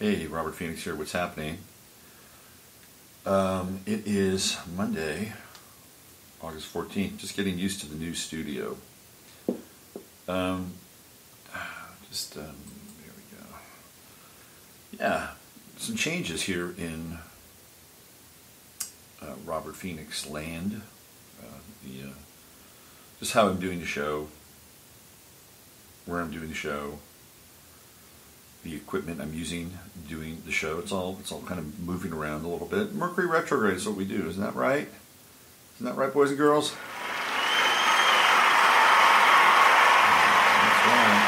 Hey, Robert Phoenix here. What's happening? It is Monday, August 14th. Just getting used to the new studio. There we go. Yeah, some changes here in Robert Phoenix land. Just how I'm doing the show, where I'm doing the show, the equipment I'm using doing the show. It's all kind of moving around a little bit. Mercury retrograde is what we do. Isn't that right? Isn't that right, boys and girls? That's right.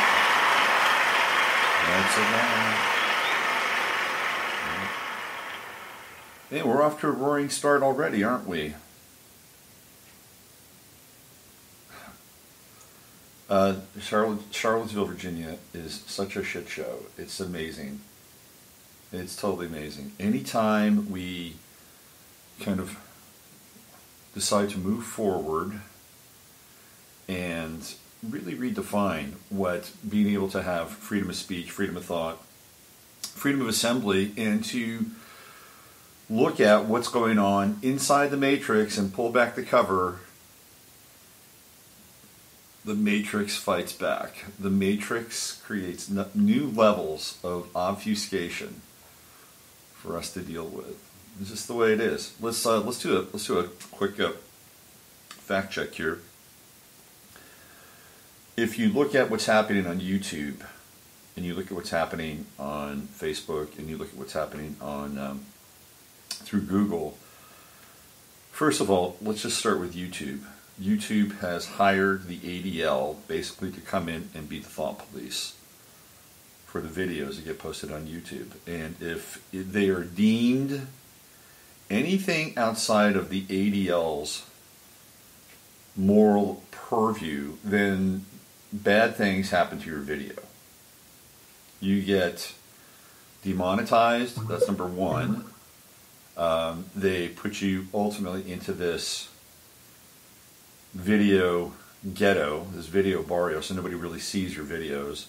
That's right. Hey, we're off to a roaring start already, aren't we? Charlottesville, Virginia is such a shit show. It's amazing. It's totally amazing. Anytime we kind of decide to move forward and really redefine what being able to have freedom of speech, freedom of thought, freedom of assembly, and to look at what's going on inside the matrix and pull back the cover, the matrix fights back. The matrix creates new levels of obfuscation for us to deal with. It's just the way it is. Let's do a quick fact check here. If you look at what's happening on YouTube, and you look at what's happening on Facebook, and you look at what's happening on through Google, first of all, let's just start with YouTube. YouTube has hired the ADL basically to come in and be the thought police for the videos that get posted on YouTube. And if they are deemed anything outside of the ADL's moral purview, then bad things happen to your video. You get demonetized, that's number one. They put you ultimately into this video ghetto, this video barrio, so nobody really sees your videos.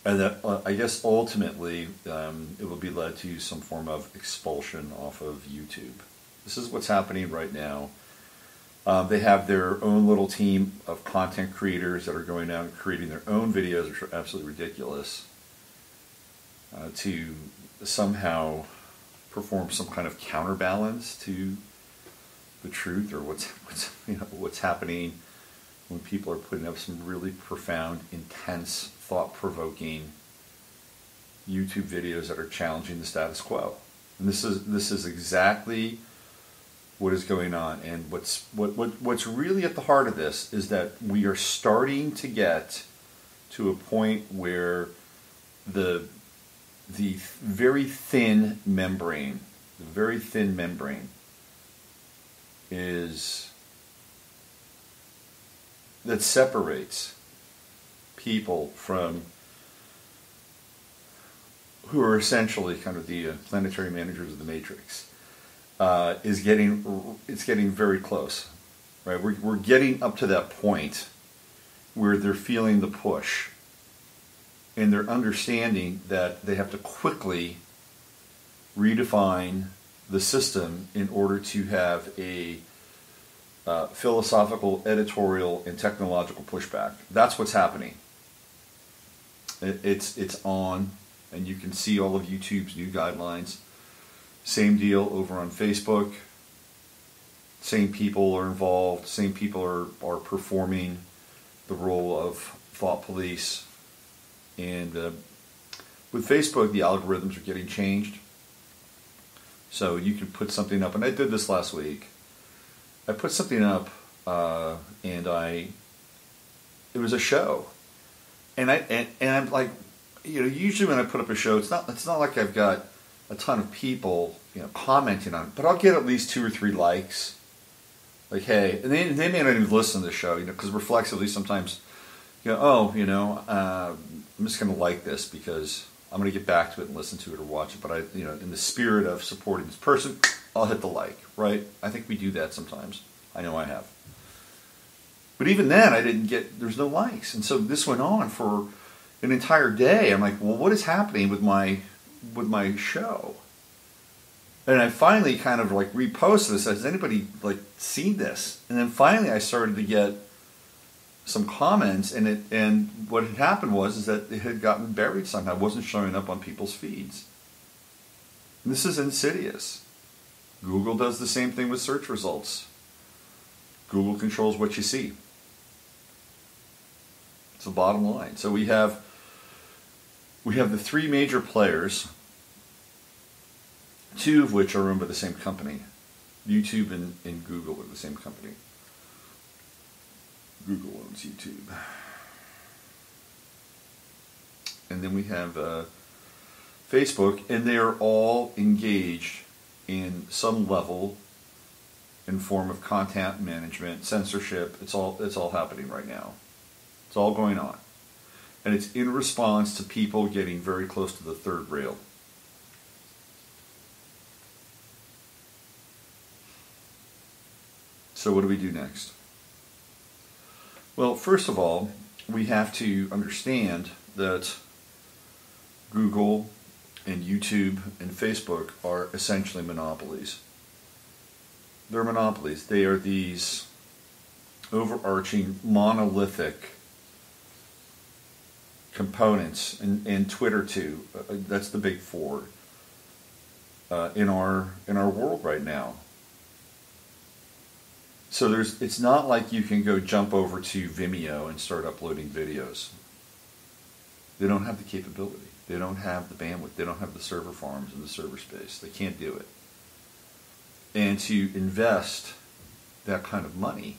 And that, I guess ultimately, it will be led to some form of expulsion off of YouTube. This is what's happening right now. They have their own little team of content creators that are going out and creating their own videos, which are absolutely ridiculous, to somehow perform some kind of counterbalance to the truth, or what's happening when people are putting up some really profound, intense, thought-provoking YouTube videos that are challenging the status quo. And this is exactly what is going on. And what's really at the heart of this is that we are starting to get to a point where the very thin membrane is that separates people from who are essentially kind of the planetary managers of the matrix. It's getting very close, right? We're getting up to that point where they're feeling the push, and they're understanding that they have to quickly redefine the system in order to have a philosophical, editorial, and technological pushback. That's what's happening. It's on, and you can see all of YouTube's new guidelines. Same deal over on Facebook. Same people are involved. Same people are performing the role of thought police. And with Facebook, the algorithms are getting changed. So you can put something up, and I did this last week. I put something up, and it was a show, and I'm like, usually when I put up a show, it's not like I've got a ton of people, commenting on it, but I'll get at least 2 or 3 likes. Like, hey, and they may not even listen to the show, because reflexively sometimes, I'm just going to like this because I'm going to get back to it and listen to it or watch it. But in the spirit of supporting this person, I'll hit the like, right? I think we do that sometimes. I know I have. But even then, there's no likes. And so this went on for an entire day. I'm like, well, what is happening with my with my show. And I finally kind of like reposted this. Has anybody like seen this? And then finally I started to get some comments, and what had happened is that it had gotten buried somehow. It wasn't showing up on people's feeds. And this is insidious. Google does the same thing with search results. Google controls what you see. It's the bottom line. So we have the three major players, two of which are owned by the same company. YouTube and Google are the same company. Google owns YouTube. And then we have Facebook, and they are all engaged in some level in form of content management, censorship. It's all happening right now. It's all going on. And it's in response to people getting very close to the third rail. So what do we do next? Well, first of all, we have to understand that Google and YouTube and Facebook are essentially monopolies. They're monopolies. They are these overarching monolithic components, and Twitter too. That's the big four in our world right now. So it's not like you can go jump over to Vimeo and start uploading videos. They don't have the capability. They don't have the bandwidth. They don't have the server farms and the server space. They can't do it. And to invest that kind of money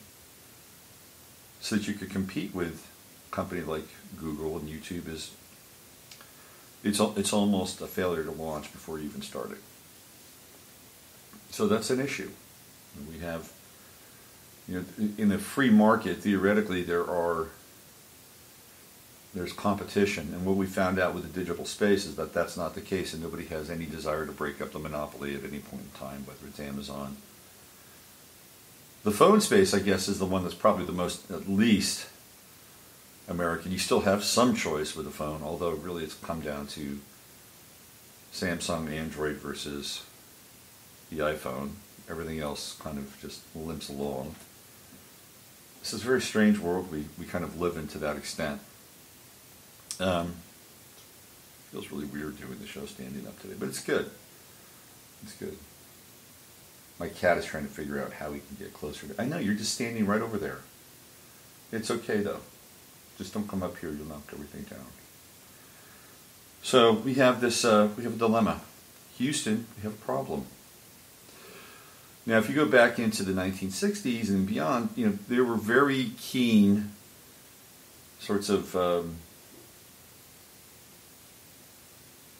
so that you could compete with a company like Google and YouTube it's almost a failure to launch before you even start it. So that's an issue. We have, in the free market, theoretically there's competition, and what we found out with the digital space is that that's not the case, and nobody has any desire to break up the monopoly at any point in time, whether it's Amazon. The phone space, I guess, is the one that's probably the most, at least, American. You still have some choice with the phone, although really it's come down to Samsung, Android versus the iPhone. Everything else kind of just limps along. This is a very strange world we kind of live in to that extent. Feels really weird doing the show standing up today, but it's good. It's good. My cat is trying to figure out how he can get closer to... I know, you're just standing right over there. It's okay, though. Just don't come up here, you'll knock everything down. So we have this, we have a dilemma. Houston, we have a problem. Now, if you go back into the 1960s and beyond, there were very keen sorts of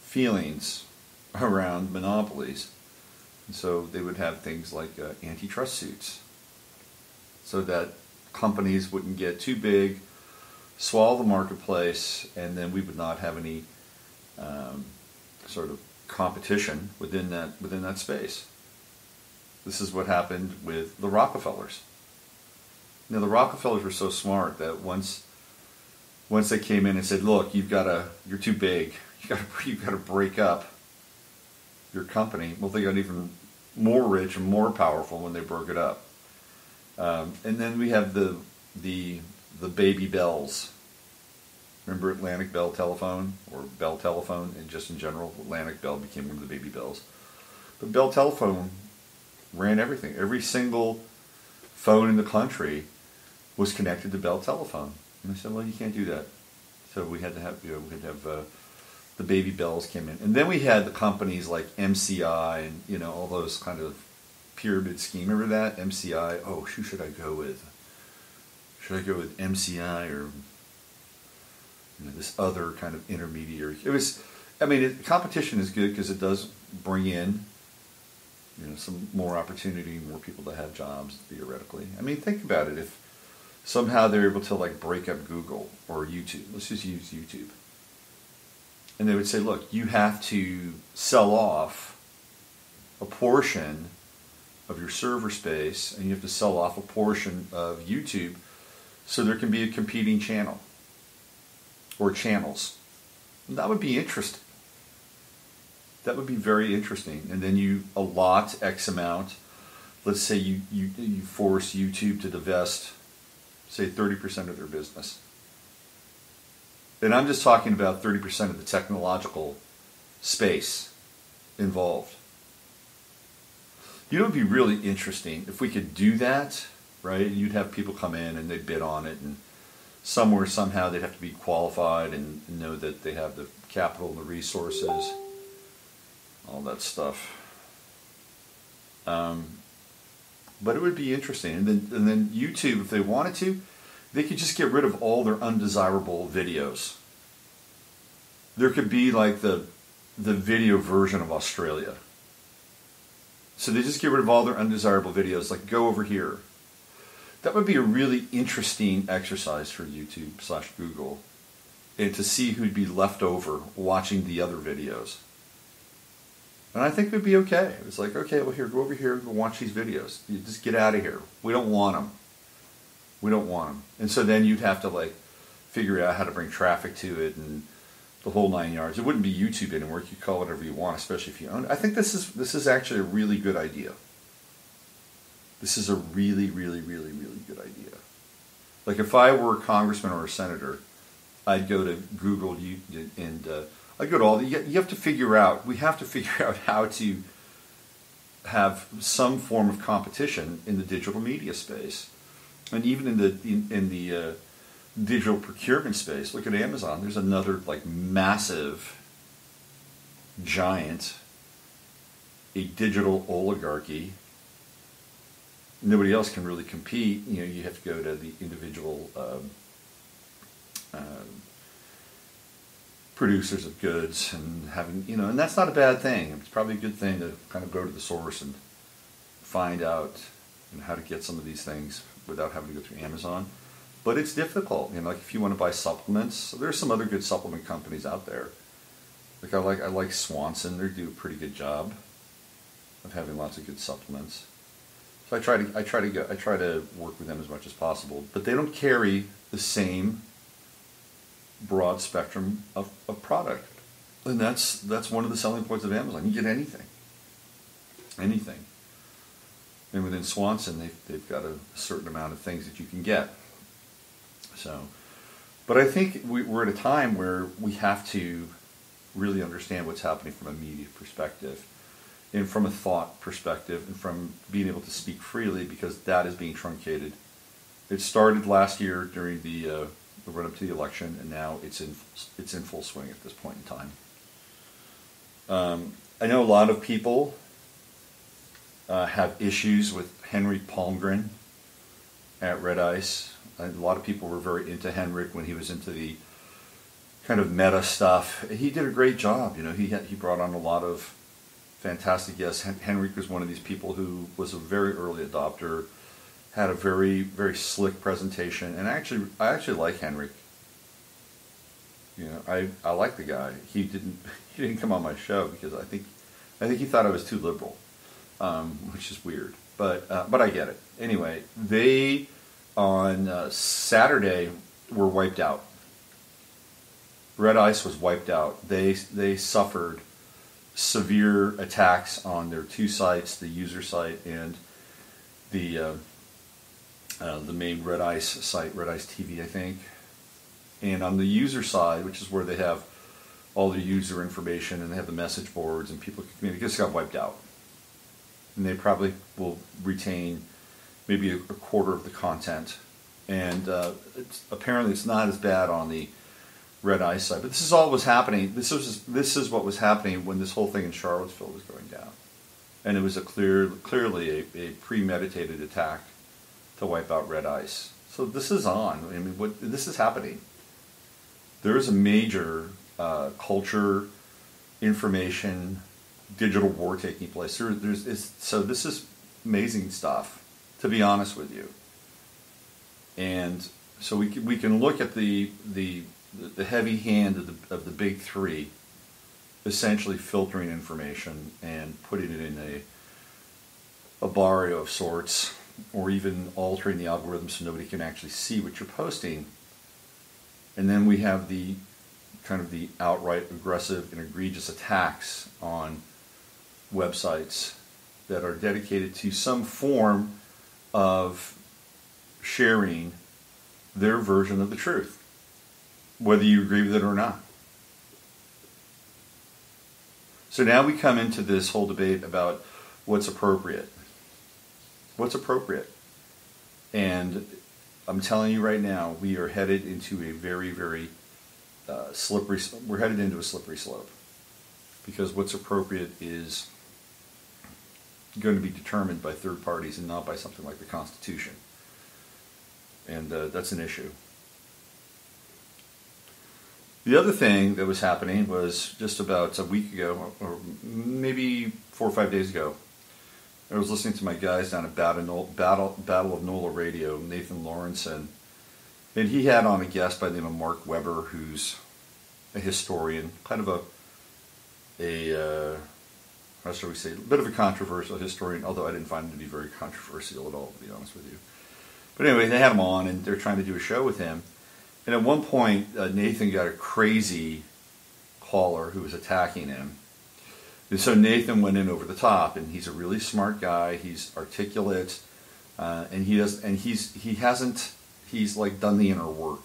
feelings around monopolies. And so they would have things like antitrust suits so that companies wouldn't get too big, swallow the marketplace, and then we would not have any sort of competition within that space. This is what happened with the Rockefellers. The Rockefellers were so smart that once they came in and said, "Look, you're too big. You've got to break up your company." Well, they got even more rich and more powerful when they broke it up. And then we have the baby bells. Remember Atlantic Bell Telephone or Bell Telephone, and just in general, Atlantic Bell became one of the baby bells. But Bell Telephone ran everything. Every single phone in the country was connected to Bell Telephone. And they said, "Well, you can't do that." So we had to have, the baby bells came in. And then we had the companies like MCI and, all those kind of pyramid scheme. Remember that? MCI, who should I go with? Should I go with MCI or this other kind of intermediary? Competition is good because it does bring in, some more opportunity, more people to have jobs, theoretically. Think about it. If somehow they're able to break up Google or YouTube, let's just use YouTube. And they would say, "Look, you have to sell off a portion of your server space, and you have to sell off a portion of YouTube so there can be a competing channel or channels." And that would be interesting. That would be very interesting. And then you allot X amount. Let's say you force YouTube to divest, say, 30% of their business. And I'm just talking about 30% of the technological space involved. You know, it would be really interesting if we could do that, right? You'd have people come in and they'd bid on it, and somewhere, somehow, they'd have to be qualified and know that they have the capital and the resources, all that stuff. But it would be interesting. And then YouTube, if they wanted to, they could just get rid of all their undesirable videos. There could be like the video version of Australia. So they just get rid of all their undesirable videos, like go over here. That would be a really interesting exercise for YouTube/Google, and to see who'd be left over watching the other videos. And I think it would be okay. It's like, okay, well, here, go over here, go watch these videos. You just get out of here. We don't want them. We don't want them. And so then you'd have to like figure out how to bring traffic to it and the whole 9 yards. It wouldn't be YouTube anymore. You could call it whatever you want, especially if you own it. I think this is actually a really good idea. This is a really, really, really, really good idea. Like if I were a congressman or a senator, I'd go to Google and I'd go to all the, you have to figure out, we have to figure out how to have some form of competition in the digital media space. And even in the digital procurement space, look at Amazon. There's another like massive, giant, a digital oligarchy. Nobody else can really compete. You know, you have to go to the individual producers of goods and having, you know, and that's not a bad thing. It's probably a good thing to kind of go to the source and find out, you know, how to get some of these things without having to go through Amazon. But it's difficult, you know, like if you want to buy supplements, there's some other good supplement companies out there. Like I like Swanson. They do a pretty good job of having lots of good supplements. So I try to work with them as much as possible, but they don't carry the same broad spectrum of product, and that's one of the selling points of Amazon. You get anything. And within Swanson, they've got a certain amount of things that you can get. So, but I think we're at a time where we have to really understand what's happening from a media perspective, and from a thought perspective, and from being able to speak freely, because that is being truncated. It started last year during the run-up to the election, and now it's in full swing at this point in time. I know a lot of people have issues with Henrik Palmgren at Red Ice. A lot of people were very into Henrik when he was into the kind of meta stuff. He did a great job. You know, he brought on a lot of fantastic guests. Henrik was one of these people who was a very early adopter, had a very, very slick presentation, and I actually like Henrik. You know, I like the guy. He didn't come on my show because I think he thought I was too liberal, which is weird. But I get it. Anyway, they on Saturday were wiped out. Red Ice was wiped out. They suffered severe attacks on their two sites, the user site and the main Red Ice site, Red Ice TV, I think. And on the user side, which is where they have all the user information and they have the message boards and people can communicate, it just got wiped out. And they probably will retain maybe a quarter of the content. And apparently it's not as bad on the Red Ice side. But this is all was happening. This is what was happening when this whole thing in Charlottesville was going down. And it was clearly a premeditated attack to wipe out Red Ice. So this is on. I mean, this is happening. There is a major culture, information, digital war taking place. So this is amazing stuff, to be honest with you. And so we can look at the heavy hand of the big three, essentially filtering information and putting it in a barrio of sorts, or even altering the algorithm so nobody can actually see what you're posting. And then we have the kind of the outright aggressive and egregious attacks on websites that are dedicated to some form of sharing their version of the truth, whether you agree with it or not. So now we come into this whole debate about what's appropriate. What's appropriate? And I'm telling you right now, we are headed into a very, very slippery. We're headed into a slippery slope, because what's appropriate is going to be determined by third parties and not by something like the Constitution, and that's an issue. The other thing that was happening was just about a week ago, or maybe 4 or 5 days ago. I was listening to my guys down at Battle of NOLA Radio, Nathan Lawrenson, and he had on a guest by the name of Mark Weber, who's a historian, kind of a how shall we say, a bit of a controversial historian, although I didn't find him to be very controversial at all, to be honest with you. But anyway, they had him on, and they're trying to do a show with him. And at one point, Nathan got a crazy caller who was attacking him. And so Nathan went in over the top, and he's a really smart guy. He's articulate, and he's like done the inner work.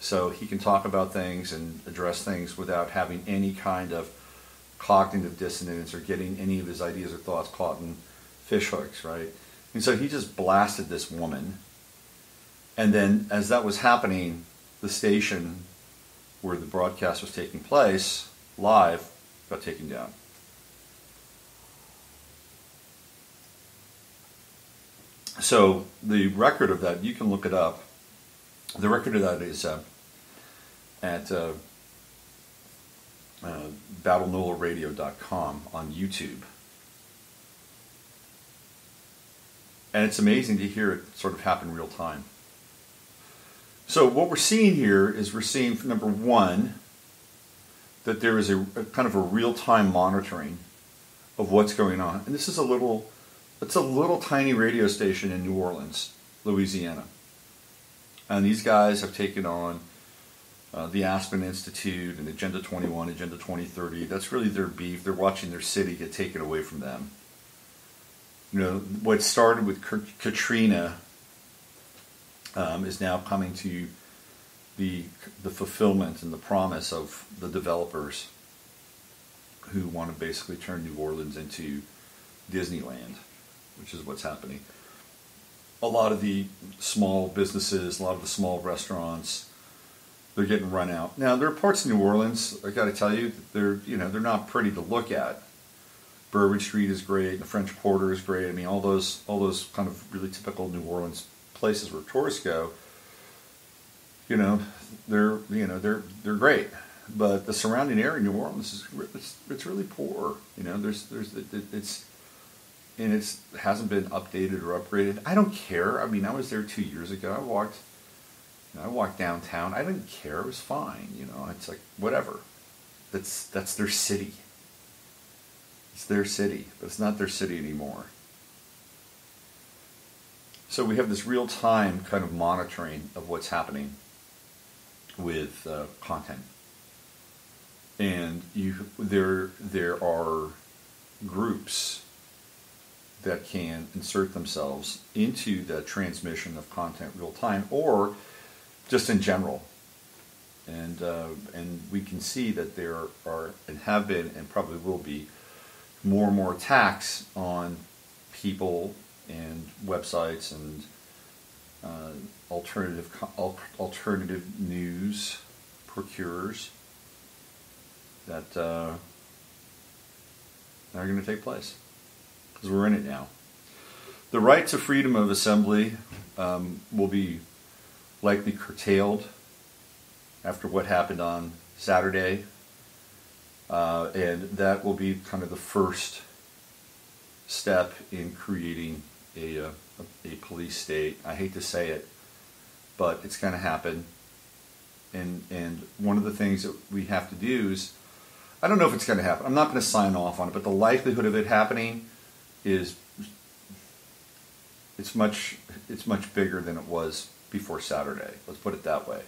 So he can talk about things and address things without having any kind of cognitive dissonance or getting any of his ideas or thoughts caught in fishhooks, right? And so he just blasted this woman. And then as that was happening, the station where the broadcast was taking place, live, got taken down. So the record of that, you can look it up. The record of that is at battlenolaradio.com on YouTube. And it's amazing to hear it sort of happen real time. So what we're seeing here is we're seeing, number one, that there is a kind of a real-time monitoring of what's going on. And this is it's a little tiny radio station in New Orleans, Louisiana. And these guys have taken on the Aspen Institute and Agenda 21, Agenda 2030. That's really their beef. They're watching their city get taken away from them. You know, what started with Katrina is now coming to the fulfillment and the promise of the developers who want to basically turn New Orleans into Disneyland, which is what's happening. A lot of the small businesses, a lot of the small restaurants, they're getting run out. Now, there are parts of New Orleans, I got to tell you, they're not pretty to look at. Bourbon Street is great, the French Quarter is great. I mean, all those kind of really typical New Orleans places where tourists go, they're great. But the surrounding area in New Orleans it's really poor. It hasn't been updated or upgraded. I don't care. I mean, I was there 2 years ago. I walked downtown. I didn't care. It was fine. It's like whatever. That's their city. It's their city, but it's not their city anymore. So we have this real-time kind of monitoring of what's happening with content, and there are groups that can insert themselves into the transmission of content real-time, or just in general. And we can see that there are and have been and probably will be more and more attacks on people and websites and alternative news procurers that are going to take place, because we're in it now. The right to freedom of assembly will be likely curtailed after what happened on Saturday, and that will be kind of the first step in creating a police state. I hate to say it, but it's going to happen. And one of the things that we have to do is, I don't know if it's going to happen. I'm not going to sign off on it, but the likelihood of it happening is it's much bigger than it was before Saturday. Let's put it that way.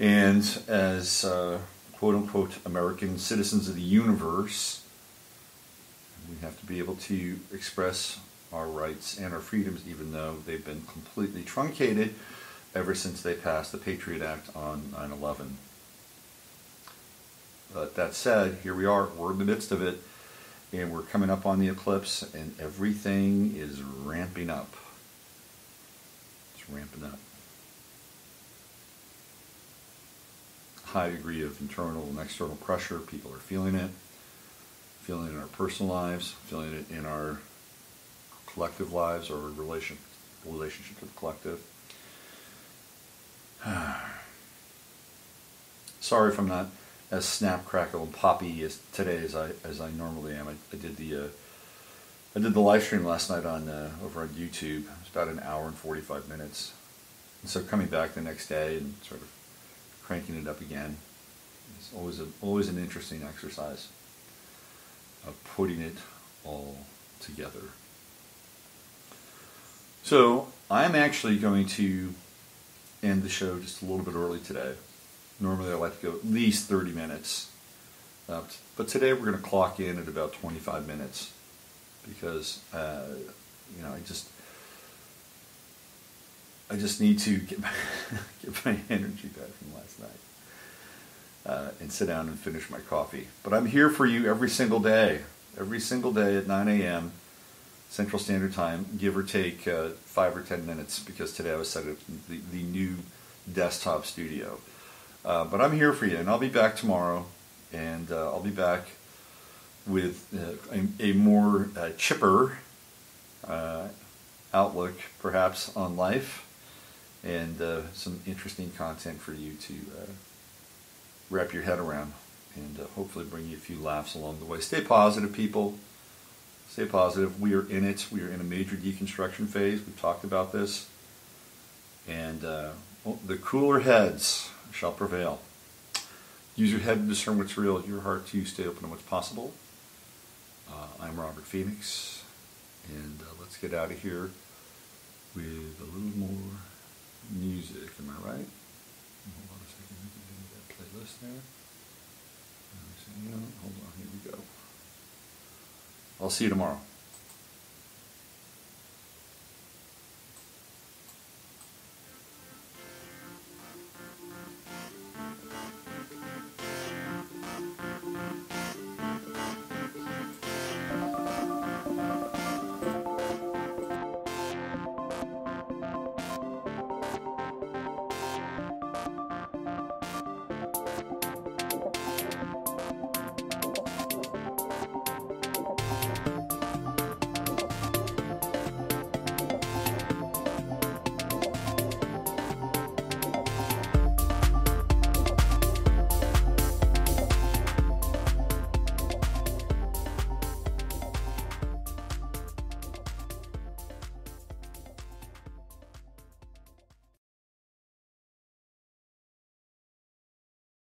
And as quote-unquote American citizens of the universe, we have to be able to express our rights and our freedoms, even though they've been completely truncated ever since they passed the Patriot Act on 9/11. But that said, here we are, we're in the midst of it, and we're coming up on the eclipse, and everything is ramping up. It's ramping up. High degree of internal and external pressure. People are feeling it in our personal lives, feeling it in our collective lives or relationship to the collective. Sorry if I'm not as snap, crackle, and poppy as today as I normally am. I did the live stream last night on over on YouTube. It was about an hour and 45 minutes. And so coming back the next day and sort of cranking it up again is always an interesting exercise of putting it all together. So I'm actually going to end the show just a little bit early today. Normally I like to go at least 30 minutes. But today we're going to clock in at about 25 minutes because, I just need to get my energy back from last night and sit down and finish my coffee. But I'm here for you every single day at 9 a.m. Central Standard Time, give or take 5 or 10 minutes, because today I was set up the new desktop studio. But I'm here for you, and I'll be back tomorrow, and I'll be back with a more chipper outlook, perhaps, on life, and some interesting content for you to wrap your head around, and hopefully bring you a few laughs along the way. Stay positive, people. Stay positive. We are in it. We are in a major deconstruction phase. We've talked about this. And the cooler heads shall prevail. Use your head to discern what's real, your heart to stay open to what's possible. I'm Robert Phoenix, and let's get out of here with a little more music. Am I right? Hold on a second. Let me get that playlist there. Hold on. Here we go. I'll see you tomorrow.